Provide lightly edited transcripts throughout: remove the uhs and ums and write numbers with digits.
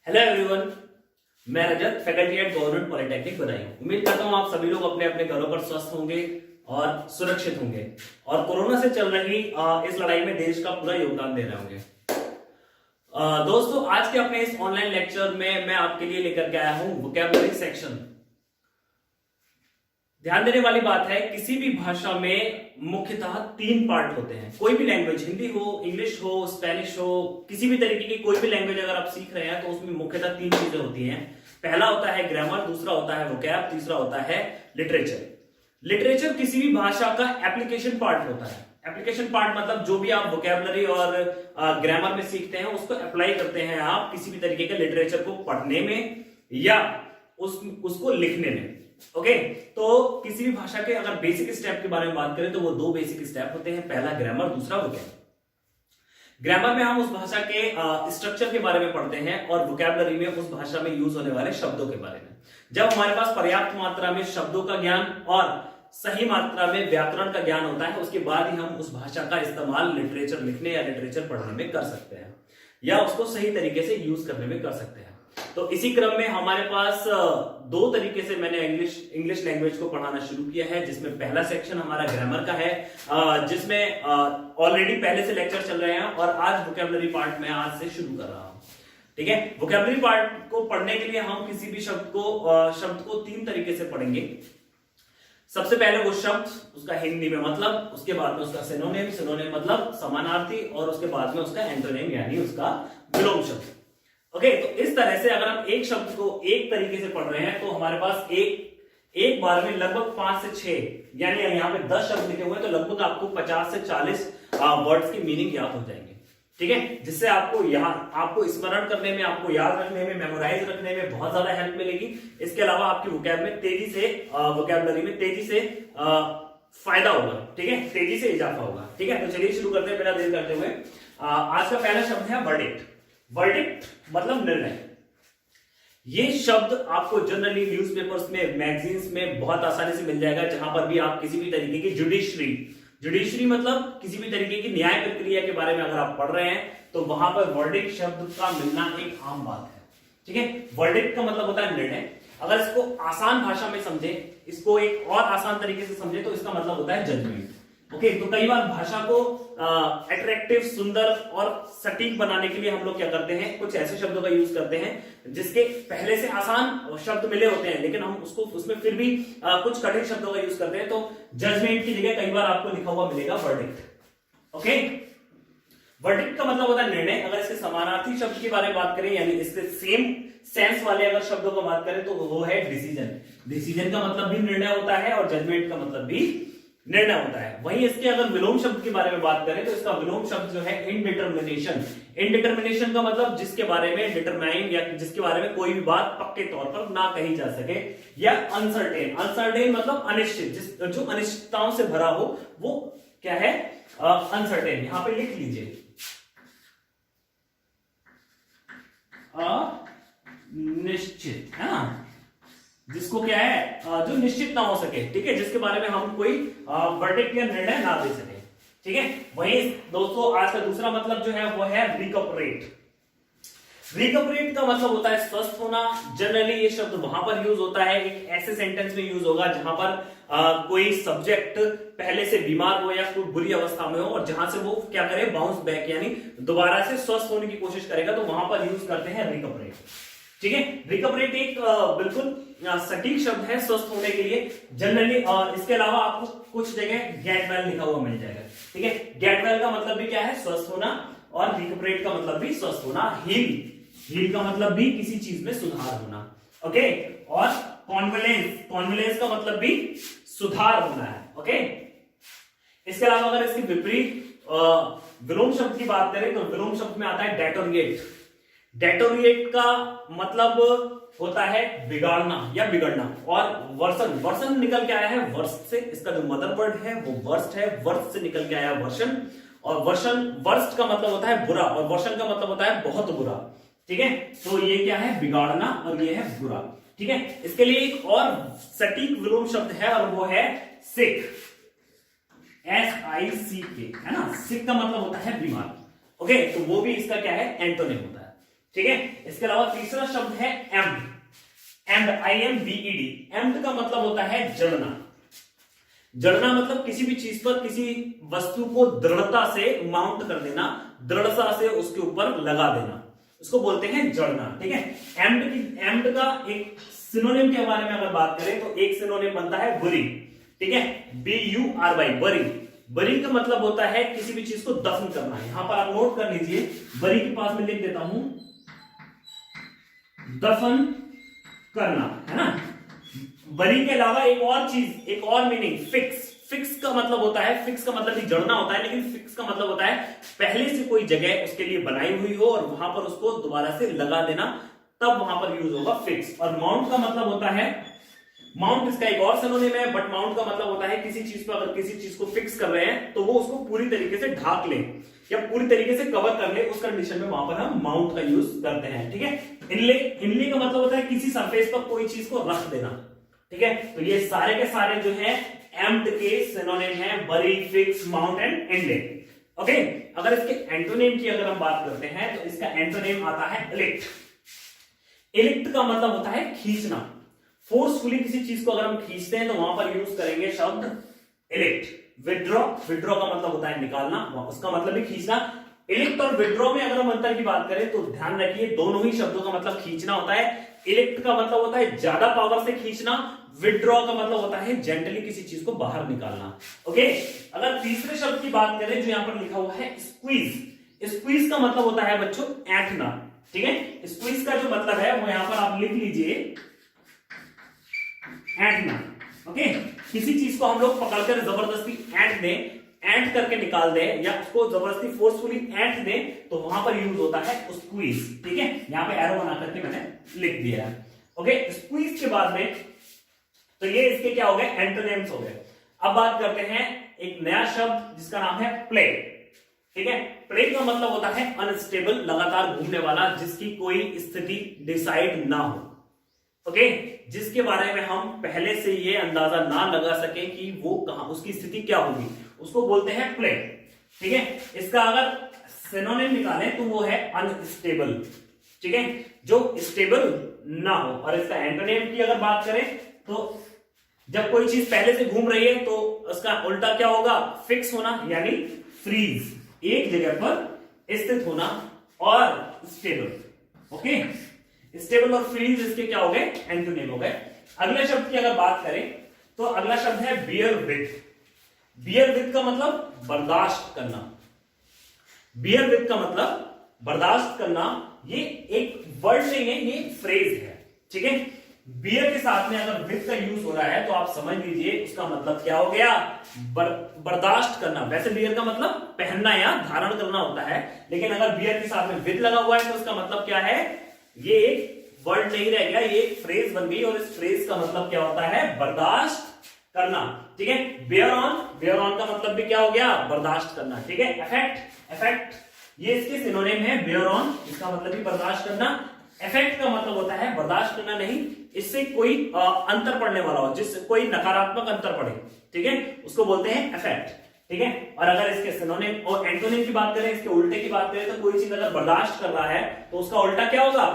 Hello everyone, मैं Rajat, faculty at government polytechnic Budaun. उम्मीद करता हूं आप सभी लोग अपने अपने घरों पर स्वस्थ होंगे और सुरक्षित होंगे और कोरोना से चल रही इस लड़ाई में देश का पूरा योगदान दे रहे होंगे। दोस्तों, आज के अपने इस ऑनलाइन लेक्चर में मैं आपके लिए लेकर के आया हूं वोकैबुलरी सेक्शन। ध्यान देने वाली बात है, किसी भी भाषा में मुख्यतः 3 पार्ट होते हैं। कोई भी लैंग्वेज, हिंदी हो, इंग्लिश हो, स्पेनिश हो, किसी भी तरीके की कोई भी लैंग्वेज अगर आप सीख रहे हैं तो उसमें मुख्यतः 3 चीजें होती हैं। पहला होता है ग्रामर, दूसरा होता है वोकैब, तीसरा होता है लिटरेचर। लिटरेचर किसी भी भाषा का एप्लीकेशन पार्ट होता है। एप्लीकेशन पार्ट मतलब जो भी आप वोकैबुलरी और ग्रामर में सीखते हैं उसको अप्लाई करते हैं आप किसी भी तरीके के लिटरेचर को पढ़ने में या उसको लिखने में। ओके, तो किसी भी भाषा के अगर बेसिक स्टेप के बारे में बात करें तो वो 2 बेसिक स्टेप होते हैं, पहला ग्रामर, दूसरा वोकैब। ग्रामर में हम उस भाषा के स्ट्रक्चर के बारे में पढ़ते हैं और वोकैबुलरी में उस भाषा में यूज होने वाले शब्दों के बारे में। जब हमारे पास पर्याप्त मात्रा में शब्दों का ज्ञान और सही मात्रा में व्याकरण का ज्ञान होता है, उसके बाद ही हम उस भाषा का इस्तेमाल लिटरेचर लिखने या लिटरेचर पढ़ने में कर सकते हैं या उसको सही तरीके से यूज करने में कर सकते हैं। तो इसी क्रम में हमारे पास 2 तरीके से मैंने इंग्लिश लैंग्वेज को पढ़ाना शुरू किया है, जिसमें पहला सेक्शन हमारा ग्रामर का है, जिसमें ऑलरेडी पहले से लेक्चर चल रहे हैं और आज वोकैबुलरी पार्ट में आज से शुरू कर रहा हूं। ठीक है, वोकैबुलरी पार्ट को पढ़ने के लिए हम किसी भी शब्द को 3 तरीके से पढ़ेंगे। सबसे पहले वो शब्द, उसका हिंदी में मतलब, उसके बाद में उसका सिनोनिम मतलब समानार्थी, और उसके बाद में उसका एंटोनिम यानी उसका विलोम शब्द। ओके, तो इस तरह से अगर हम एक शब्द को एक तरीके से पढ़ रहे हैं तो हमारे पास एक बार में लगभग 5 से 6 यानी यहाँ पे 10 शब्द लिखे हुए हैं, तो लगभग आपको 50 से 40 वर्ड्स की मीनिंग याद हो जाएंगे। ठीक है, जिससे आपको स्मरण करने में, आपको याद रखने में, मेमोराइज रखने में बहुत ज्यादा हेल्प मिलेगी। इसके अलावा आपकी वोकैबुलरी में तेजी से फायदा होगा। ठीक है, तेजी से इजाफा होगा। ठीक है, तो चलिए शुरू करते हैं बिना देर करते हुए। आज का पहला शब्द है वर्डिक्ट। वर्डिक्ट मतलब निर्णय। ये शब्द आपको जनरली न्यूज़पेपर्स में, मैगजीन्स में बहुत आसानी से मिल जाएगा, जहां पर भी आप किसी भी तरीके की जुडिशरी मतलब किसी भी तरीके की न्याय प्रक्रिया के बारे में अगर आप पढ़ रहे हैं तो वहां पर वर्डिक्ट शब्द का मिलना एक आम बात है। ठीक है, वर्डिक्ट का मतलब होता है निर्णय। अगर इसको आसान भाषा में समझे, इसको एक और आसान तरीके से समझे तो इसका मतलब होता है जजमेंट। ओके, तो कई बार भाषा को अट्रैक्टिव, सुंदर और सटीक बनाने के लिए हम लोग क्या करते हैं, कुछ ऐसे शब्दों का यूज करते हैं जिसके पहले से आसान शब्द मिले होते हैं, लेकिन हम उसमें फिर भी कुछ कठिन शब्दों का यूज करते हैं। तो जजमेंट की जगह कई बार आपको लिखा हुआ मिलेगा वर्डिक्ट। ओके, वर्डिक्ट का मतलब होता है निर्णय। अगर इसके समानार्थी शब्द के बारे में बात करें, यानी इसके सेम सेंस वाले अगर शब्दों को बात करें तो वो है डिसीजन। डिसीजन का मतलब भी निर्णय होता है और जजमेंट का मतलब भी निर्णय होता है। वहीं इसके अगर विलोम शब्द के बारे में बात करें तो इसका विलोम शब्द जो है इनडिटर्मिनेशन। इनडिटर्मिनेशन का मतलब जिसके बारे में डिटरमाइन या जिसके बारे में कोई भी बात पक्के तौर पर ना कही जा सके, या अनसर्टेन। अनसर्टेन मतलब अनिश्चित, जो अनिश्चितताओं से भरा हो वो क्या है, अनसर्टेन। यहां पे लिख लीजिए अनिश्चित, है ना, जिसको क्या है, जो निश्चित ना हो सके। ठीक है, जिसके बारे में हम कोई वर्डिक्ट या निर्णय ना दे सके। ठीक है, वहीं दोस्तों आज का दूसरा मतलब जो है वो है रिकपरेट। रिकपरेट का मतलब होता है स्वस्थ होना। जनरली ये शब्द वहां पर यूज होता है, एक ऐसे सेंटेंस में यूज होगा जहां पर कोई सब्जेक्ट पहले से बीमार हो या कोई बुरी अवस्था में हो और जहां से वो क्या करे, बाउंस बैक यानी दोबारा से स्वस्थ होने की कोशिश करेगा, तो वहां पर यूज करते हैं रिकपरेट। ठीक है, रिकपरेट एक बिल्कुल सटीक शब्द है स्वस्थ होने के लिए जनरली। इसके अलावा आपको कुछ जगह गेट वेल लिखा हुआ मिल जाएगा। ठीक है, गेट वेल का मतलब भी क्या है, स्वस्थ होना, और रिकपरेट का मतलब भी स्वस्थ होना। हील का मतलब भी किसी चीज में सुधार होना। ओके, और कॉन्वलेंस का मतलब भी सुधार होना है। ओके, इसके अलावा अगर इसके विपरीत विलोम शब्द की बात करें तो विलोम शब्द में आता है डेटोरिएट। डेटोरिएट का मतलब होता है बिगाड़ना या बिगड़ना, और वर्सन निकल के आया है वर्स्ट से। इसका जो मदर वर्ड है वो वर्स्ट है, वर्स्ट से निकल के आया वर्षन, और वर्स्ट का मतलब होता है बुरा और वर्षन का मतलब होता है बहुत बुरा। ठीक है, तो ये क्या है, बिगाड़ना, और ये है बुरा। ठीक है, इसके लिए एक और सटीक विलोम शब्द है और वो है सिक। SICK, है ना, सिक का मतलब होता है बीमार। ओके, तो वो भी इसका क्या है, एंटोनिम होता है। ठीक है। इसके अलावा तीसरा शब्द है एम्ड। Aimed, IMBED। एम्ड का मतलब होता है जड़ना। जड़ना मतलब किसी भी चीज पर, किसी वस्तु को दृढ़ता से माउंट कर देना, दृढ़ता से उसके ऊपर लगा देना, उसको बोलते हैं जड़ना। ठीक है। एम्ड का एक सिनोनिम के बारे में अगर बात करें तो एक सिनोनिम बनता है बुरी। ठीक है, BURY, बरी। बरी का मतलब होता है किसी भी चीज को दफन करना। यहां पर आप नोट कर लीजिए, बरी के पास में लिख देता हूं, दफन करना, है ना। बरी के अलावा एक और चीज, एक और मीनिंग, फिक्स। फिक्स का मतलब होता है, फिक्स का मतलब भी जड़ना होता है, लेकिन फिक्स का मतलब होता है पहले से कोई जगह उसके लिए बनाई हुई हो और वहां पर उसको दोबारा से लगा देना, तब वहां पर यूज होगा फिक्स। और माउंट का मतलब होता है, माउंट इसका एक और सिनोनिम है, बट माउंट का मतलब होता है किसी चीज पर अगर किसी चीज को फिक्स कर रहे हैं तो वो उसको पूरी तरीके से ढाक ले या पूरी तरीके से कवर कर ले, उस कंडीशन में वहां पर हम माउंट का यूज करते हैं। ठीक है। इनले का मतलब होता है किसी सरफेस पर कोई चीज को रख देना। ठीक है। तो ये सारे के सारे जो है एम्ड के सिनोनिम है, बरी, fix, mount and inlay. Okay. अगर इसके एंटोनिम की अगर हम बात करते हैं तो इसका एंटोनिम आता है इलेक्ट। इलेक्ट का मतलब होता है खींचना। फोर्सफुली किसी चीज को अगर हम खींचते हैं तो वहां पर यूज करेंगे शब्द इलेक्ट। विड्रॉ, विड्रॉ का मतलब होता है निकालना, उसका मतलब भी खींचना। इलेक्ट और विड्रॉ में अगर हम अंतर की बात करें तो ध्यान रखिए, दोनों ही शब्दों का मतलब खींचना होता है। इलेक्ट का मतलब होता है ज्यादा पावर से खींचना, विड्रॉ का मतलब होता है जेंटली किसी चीज को बाहर निकालना। ओके। अगर तीसरे शब्द की बात करें जो यहां पर लिखा हुआ है स्क्वीज। स्क्वीज का मतलब होता है बच्चों ऐंठना। ठीक है। स्क्वीज का जो मतलब है वो यहां पर आप लिख लीजिए, ऐंठना। ओके। किसी चीज को हम लोग पकड़कर जबरदस्ती ऐंठ दें, ऐंठ करके निकाल दे या उसको जबरदस्ती फोर्सफुली ऐंठ दे तो वहां पर यूज होता है स्क्वीज। ठीक है। यहां पे एरो बना करके मैंने लिख दिया है। ओके। स्क्वीज के बाद में तो ये इसके क्या हो गए, एंटोनिम्स हो गए। अब बात करते हैं एक नया शब्द जिसका नाम है प्ले। ठीक है। प्ले का मतलब होता है अनस्टेबल, लगातार घूमने वाला, जिसकी कोई स्थिति डिसाइड ना हो। ओके। जिसके बारे में हम पहले से ये अंदाजा ना लगा सके कि वो कहां, उसकी स्थिति क्या होगी, उसको बोलते हैं प्ले। ठीक है। इसका अगर सिनोनिम निकालें तो वो है अनस्टेबल। ठीक है, जो स्टेबल ना हो। और इसका एंटोनिम की अगर बात करें तो जब कोई चीज पहले से घूम रही है तो उसका उल्टा क्या होगा, फिक्स होना, यानी फ्रीज, एक जगह पर स्थित होना, और स्टेबल। ओके। स्टेबल और फ्रीज इसके क्या हो गए, एंटोनिम हो गए। अगले शब्द की अगर बात करें तो अगला शब्द है बियर विथ। बियर विथ का मतलब बर्दाश्त करना। बियर विथ का मतलब बर्दाश्त करना, ये एक वर्ड नहीं है, ये एक फ्रेज है। ठीक है। बियर के साथ में अगर विथ का यूज हो रहा है तो आप समझ लीजिए उसका मतलब क्या हो गया, बर्दाश्त करना। वैसे बियर का मतलब पहनना या धारण करना होता है, लेकिन अगर बियर के साथ में विथ लगा हुआ है तो उसका मतलब क्या है, ये एक वर्ड नहीं रह गया, ये एक फ्रेज बन गई। और इस फ्रेज का मतलब क्या होता है, बर्दाश्त करना। ठीक है। बेयर ऑन, बेयर ऑन का मतलब भी क्या हो गया, बर्दाश्त करना। ठीक है। अफेक्ट, अफेक्ट ये इसके सिनोनिम है बेयर ऑन, इसका मतलब भी बर्दाश्त करना। इफेक्ट का मतलब होता है बर्दाश्त करना नहीं, इससे कोई अंतर पड़ने वाला हो, जिससे कोई नकारात्मक अंतर पड़े। ठीक है, उसको बोलते हैं इफेक्ट। ठीक है। और अगर इसके सिनोनिम और एंटोनिम की बात करें, इसके उल्टे की बात करें तो कोई चीज अगर बर्दाश्त कर रहा है तो उसका उल्टा क्या होगा,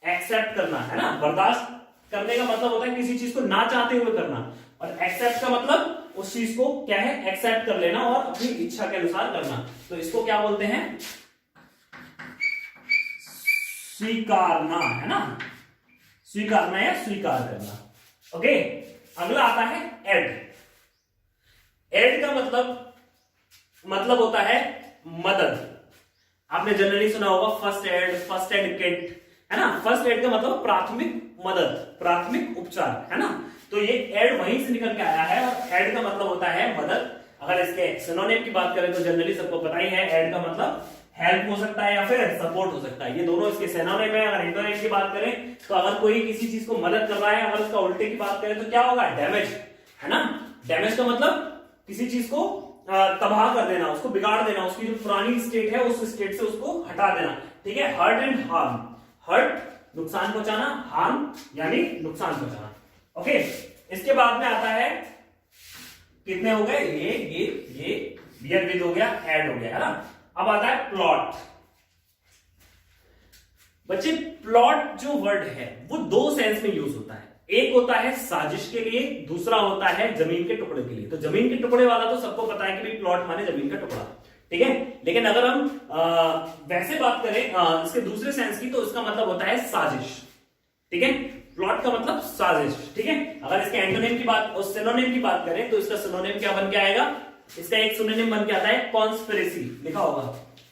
एक्सेप्ट करना, है ना। बर्दाश्त करने का मतलब होता है किसी चीज को ना चाहते हुए करना, और एक्सेप्ट का मतलब उस चीज को क्या है, एक्सेप्ट कर लेना और अपनी इच्छा के अनुसार करना। तो इसको क्या बोलते हैं, स्वीकारना, है ना, स्वीकारना या स्वीकार करना। ओके। अगला आता है एड। एड का मतलब होता है मदद। आपने जनरली सुना होगा first aid, first aid kit, है ना। फर्स्ट एड का मतलब प्राथमिक मदद, प्राथमिक उपचार, है ना। तो ये एड वहीं से निकल के आया है, और एड का मतलब होता है मदद। अगर इसके सिनोनिम की बात करें तो जनरली सबको पता ही है, एड का मतलब हेल्प हो सकता है या फिर सपोर्ट हो सकता है, ये दोनों इसके सिनोनिम है। अगर एंटोनिम की बात करें तो अगर कोई किसी चीज को मदद कर रहा है, अगर उसका उल्टे की बात करें तो क्या होगा, डैमेज, है ना। डैमेज का मतलब किसी चीज को तबाह कर देना, उसको बिगाड़ देना, उसकी जो पुरानी स्टेट है उस स्टेट से उसको हटा देना। ठीक है। हर्ट एंड हार्म, हर्ट नुकसान पहुंचाना, हार्म यानी नुकसान पहुंचाना। ओके। इसके बाद में आता है, कितने हो गए, ये बियर विद हो गया, एड हो गया, है ना। अब आता है प्लॉट। बच्चे प्लॉट जो वर्ड है वो दो सेंस में यूज होता है। एक होता है साजिश के लिए, दूसरा होता है जमीन के टुकड़े के लिए। तो जमीन के टुकड़े वाला तो सबको पता है कि भाई प्लॉट माने जमीन का टुकड़ा, ठीक है। लेकिन अगर हम वैसे बात करें इसके दूसरे सेंस की, तो इसका मतलब होता है साजिश, ठीक है। प्लॉट का मतलब साजिश, ठीक है। अगर इसके एंटोनिम की बात और सिनोनिम की बात करें तो इसका सिनोनिम क्या बन के आएगा, इसका एक सिनोनिम बन के आता है कॉन्स्पिरेसी, लिखा होगा,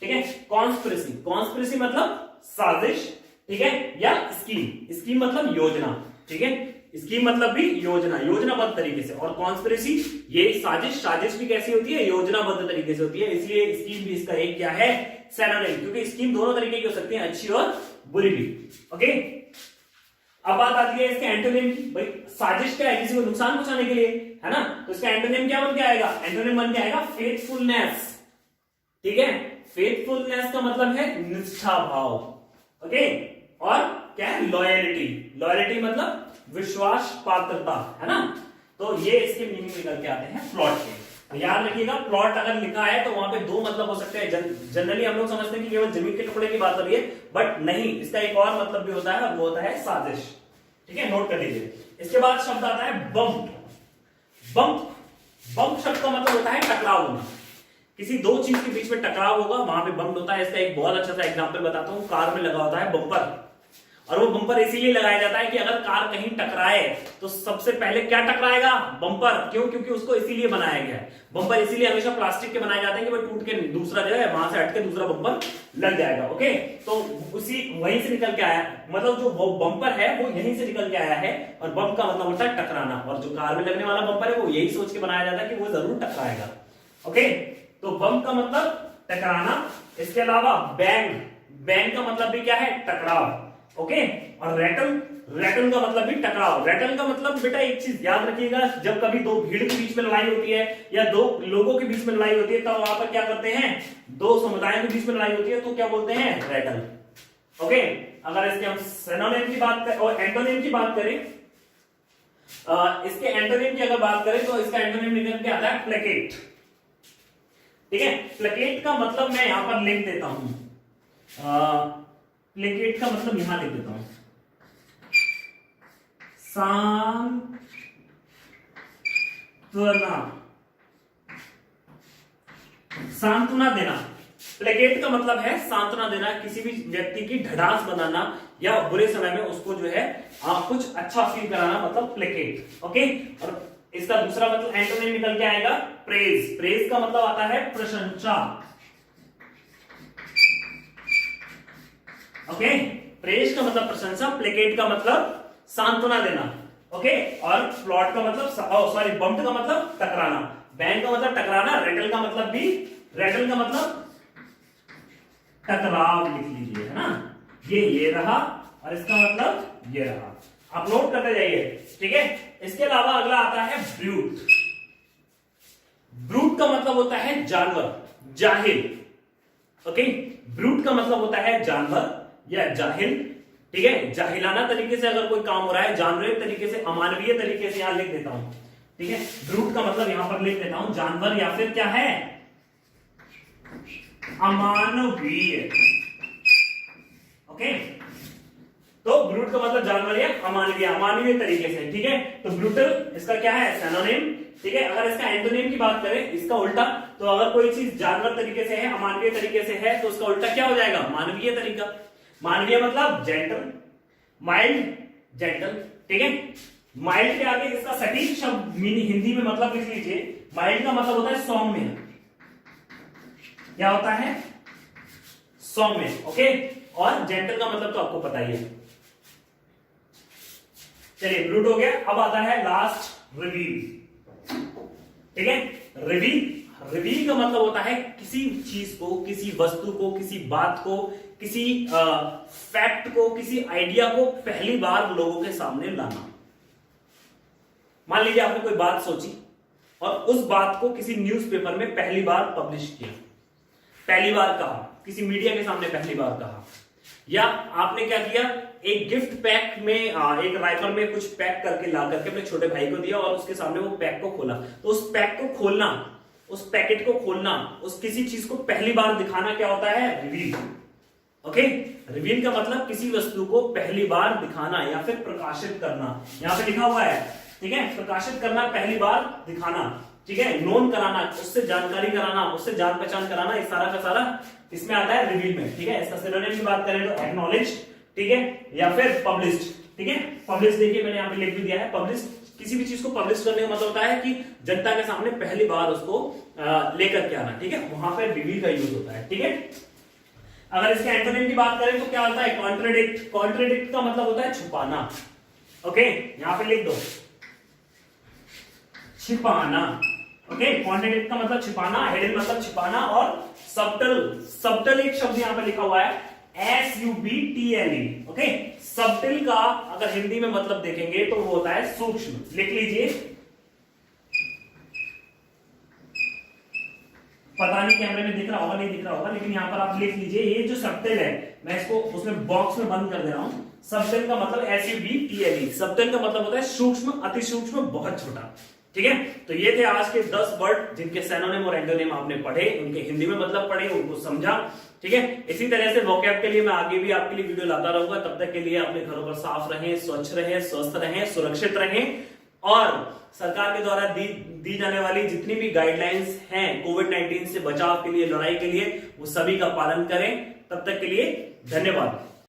ठीक है। कॉन्स्पिरेसी, कॉन्स्पिरेसी मतलब साजिश, ठीक है, या स्कीम, स्कीम मतलब योजना, ठीक है। स्कीम मतलब भी योजना, योजनाबद्ध तरीके से। और कॉन्स्पिरेसी ये साजिश, साजिश भी कैसी होती है, योजनाबद्ध तरीके से होती है, इसलिए स्कीम भी इसका एक क्या है, सिनोनिम। क्योंकि स्कीम दोनों तरीके की हो सकती है, अच्छी और बुरी भी, ओके। अब बात आती है इसके एंटोनिम की। भाई साजिश क्या है, किसी को नुकसान पहुंचाने के लिए, है ना। तो इसका एंटोनिम क्या बन के आएगा, एंटोनिम बन के आएगा फेथफुलनेस, ठीक है। फेथफुलनेस का मतलब है निष्ठा भाव, ओके। और क्या है, लॉयल्टी, लॉयल्टी मतलब विश्वास पात्रता, है ना। तो ये इसके मीनिंग निकल के आते हैं प्लॉट के। तो याद रखिएगा, प्लॉट अगर लिखा है तो वहां पे दो मतलब हो सकते हैं। जनरली हम लोग समझते हैं कि केवल जमीन के टुकड़े की बात हो रही है, बट नहीं, इसका एक और मतलब भी होता है, और वो होता है साजिश, ठीक है। नोट कर लीजिए। इसके बाद शब्द आता है बम्प। बम्प, बम्प शब्द का मतलब होता है टकराव होना। किसी दो चीज के बीच में टकराव होगा, वहां पे बम्प होता है। इसका एक बहुत अच्छा सा एग्जांपल बताता हूं। कार में लगा होता है बम्पर, और वो बम्पर इसीलिए लगाया जाता है कि अगर कार कहीं टकराए तो सबसे पहले क्या टकराएगा, बम्पर। क्यों, क्योंकि उसको इसीलिए बनाया गया है। बम्पर इसीलिए हमेशा प्लास्टिक के बनाए जाते हैं कि वो टूट के दूसरा जो है वहां से हट के दूसरा बम्पर लग जाएगा, ओके। तो उसी वहीं से निकल के आया, मतलब जो वो बम्पर है वो यहीं से निकल के आया है। और बम्प का मतलब होता है टकराना, और जो कार में लगने वाला बम्पर है वो यही सोच के बनाया जाता है कि वो जरूर टकराएगा, ओके। तो बम्प का मतलब टकराना। इसके अलावा बैंग, बैंग का मतलब भी क्या है, टकराव, ओके। और रैटल, रैटल का मतलब भी टकराव। रैटल का मतलब बेटा एक चीज याद रखिएगा, जब कभी दो भीड़ के बीच में लड़ाई होती है या दो लोगों के बीच में लड़ाई होती है, तब वहां पर क्या करते हैं, दो समुदायों के बीच में लड़ाई होती है तो क्या बोलते हैं, रैटल, ओके। अगर इसके हम सिनोनिम की बात करें और एंटोनिम की बात करें, इसके एंटोनिम की अगर बात करें तो इसका एंटोनिम निकल के आता है प्लेकेट, ठीक है। प्लेकेट का मतलब मैं यहां पर लिख देता हूं, प्लेकेट का मतलब यहां लिख देता हूं, सांत्वना, सांत्वना देना। प्लेकेट का मतलब है सांत्वना देना, किसी भी व्यक्ति की ढांढस बनाना या बुरे समय में उसको जो है कुछ अच्छा फील कराना, मतलब प्लेकेट, ओके। और इसका दूसरा मतलब एंटोनिम निकल के आएगा प्रेज। प्रेज का मतलब आता है प्रशंसा, ओके। प्रेज का मतलब प्रशंसा, प्लेकेट का मतलब सांत्वना देना, ओके। और प्लॉट का मतलब सॉरी बम्प का मतलब टकराना, बैंग का मतलब टकराना, रेटल का मतलब भी, रेटल का मतलब टकराव लिख लीजिए, है ना। ये रहा और इसका मतलब ये रहा, आप नोट करते जाइए, ठीक है। इसके अलावा अगला आता है ब्रूट। ब्रूट का मतलब होता है जानवर, जाहिल, ओके। ब्रूट का मतलब होता है जानवर या जाहिल, ठीक है। जाहिलाना तरीके से अगर कोई काम हो रहा है, जानवरीय तरीके से, अमानवीय तरीके से यहां लिख देता हूं, ठीक है। ब्रूट का मतलब यहां पर लिख देता हूं जानवर या फिर क्या है, अमानवीय, ओके। तो ब्रूट का मतलब जानवर या अमानवीय, अमानवीय तरीके से, ठीक है। तो ब्रूटल इसका क्या है, सिनोनिम, ठीक है। अगर इसका एंटोनिम की बात करें, इसका उल्टा, तो अगर कोई चीज जानवर तरीके से है, अमानवीय तरीके से है, तो उसका उल्टा क्या हो जाएगा, मानवीय तरीका। मानवीय मतलब जेंटल, माइल्ड, जेंटल, ठीक है। माइल्ड के आगे इसका सटीक शब्द हिंदी में मतलब लिख लीजिए। माइल्ड का मतलब होता है सौम्य, क्या होता है, सौम्य, ओके। और जेंटल का मतलब तो आपको पता ही है। चलिए ब्रूट हो गया। अब आता है लास्ट रिवील, ठीक है। रिवील, रिवील का मतलब होता है किसी चीज को, किसी वस्तु को, किसी बात को, किसी फैक्ट को, किसी आइडिया को पहली बार लोगों के सामने लाना। मान लीजिए आपने कोई बात सोची और उस बात को किसी न्यूज़पेपर में पहली बार पब्लिश किया, पहली बार कहा, किसी मीडिया के सामने पहली बार कहा, या आपने क्या किया, एक गिफ्ट पैक में एक राइफल में कुछ पैक करके ला करके अपने छोटे भाई को दिया और उसके सामने वो पैक को खोला। तो उस पैक को खोलना, उस पैकेट को खोलना, उस किसी चीज को पहली बार दिखाना क्या होता है, रिवील, ओके, रिवील का मतलब किसी वस्तु को पहली बार दिखाना या फिर प्रकाशित करना। यहां पे लिखा हुआ है, ठीक है, प्रकाशित करना, पहली बार दिखाना, ठीक है, नोन कराना, उससे जानकारी कराना, उससे जान पहचान कराना, इस सारा का सारा इसमें आता है रिवील में, ठीक है। इसका सिनोनिम की बात करें तो एक्नॉलेज, ठीक है, या फिर पब्लिश्ड, ठीक है। पब्लिश देखिए मैंने यहाँ पे लिख भी दिया है, पब्लिश किसी भी चीज को पब्लिश करने का मतलब होता है कि जनता के सामने पहली बार उसको लेकर के आना, ठीक है, वहां पर रिवील का यूज होता है, ठीक है। अगर इसके एंटोनिम की बात करें तो क्या होता है, कॉन्ट्रडिक्ट। कॉन्ट्रडिक्ट का मतलब होता है छुपाना, ओके, यहां पे लिख दो छिपाना, ओके, कॉन्ट्रडिक्ट का मतलब छिपाना, हिडन मतलब छिपाना, और सबटल, सबटल एक शब्द यहां पे लिखा हुआ है SUBTLE, ओके। सबटल का अगर हिंदी में मतलब देखेंगे तो वो होता है सूक्ष्म, लिख लीजिए, पता नहीं कैमरे में दिख रहा होगा नहीं दिख रहा होगा, लेकिन यहां पर आप लिख लीजिए, ये जो सबटल है मैं इसको उसमें बॉक्स में बंद कर दे रहा हूं। सबटल का मतलब SUBTLE, सबटल का मतलब होता है सूक्ष्म, अति सूक्ष्म, बहुत छोटा, ठीक है। तो ये थे आज के 10 वर्ड जिनके सिनोनिम और एंटोनिम आपने पढ़े, उनके हिंदी में मतलब पढ़े, उनको समझा, ठीक है। इसी तरह से वोकैब के लिए मैं आगे भी आपके लिए वीडियो लाता रहूंगा। तब तक के लिए अपने घरों पर साफ रहें, स्वच्छ रहें, स्वस्थ रहें, सुरक्षित रहें, और सरकार के द्वारा दी जाने वाली जितनी भी गाइडलाइंस हैं कोविड-19 से बचाव के लिए, लड़ाई के लिए, वो सभी का पालन करें। तब तक के लिए धन्यवाद।